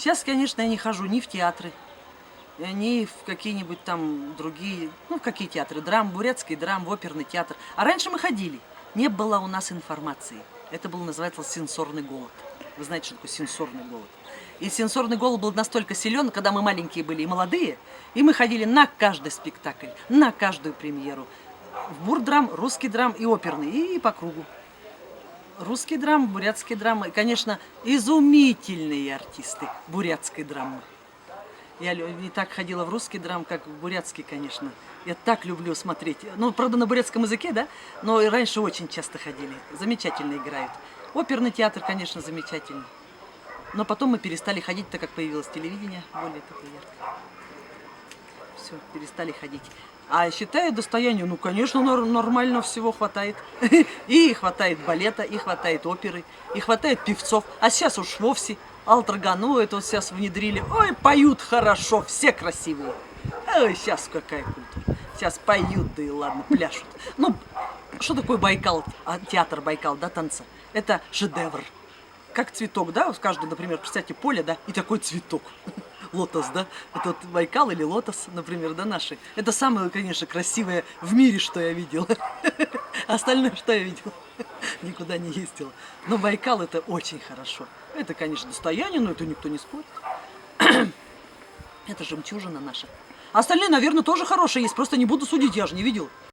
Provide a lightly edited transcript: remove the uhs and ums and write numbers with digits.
Сейчас, конечно, я не хожу ни в театры, ни в какие-нибудь там другие, ну, в какие театры, бурятский драм, в оперный театр. А раньше мы ходили. Не было у нас информации. Это был, называется, сенсорный голод. Вы знаете, что такое сенсорный голод? И сенсорный голод был настолько силен, когда мы маленькие были и молодые, и мы ходили на каждый спектакль, на каждую премьеру. В бурдрам, русский драм и оперный, и по кругу. Русский драм, бурятский драм, и, конечно, изумительные артисты бурятской драмы. Я не так ходила в русский драм, как в бурятский, конечно. Я так люблю смотреть. Ну, правда, на бурятском языке, да? Но и раньше очень часто ходили. Замечательно играют. Оперный театр, конечно, замечательный. Но потом мы перестали ходить, так как появилось телевидение, более такое яркое. Все, перестали ходить. А считаю достояние, ну, конечно, нормально всего хватает. И хватает балета, и хватает оперы, и хватает певцов. А сейчас уж вовсе Алтаргану это вот сейчас внедрили. Ой, поют хорошо, все красивые. Ой, сейчас какая культура. Сейчас поют, да и ладно, пляшут. Ну, что такое Байкал, театр Байкал, да, танца? Это шедевр. Как цветок, да, в каждом, например, представьте, поле, да, и такой цветок. Лотос, да, это вот Байкал или лотос, например, да, наши. Это самое, конечно, красивое в мире, что я видела. Остальное, что я видела, никуда не ездила. Но Байкал это очень хорошо. Это, конечно, достояние, но это никто не спорит. Это жемчужина наша. Остальные, наверное, тоже хорошие есть, просто не буду судить, я же не видела.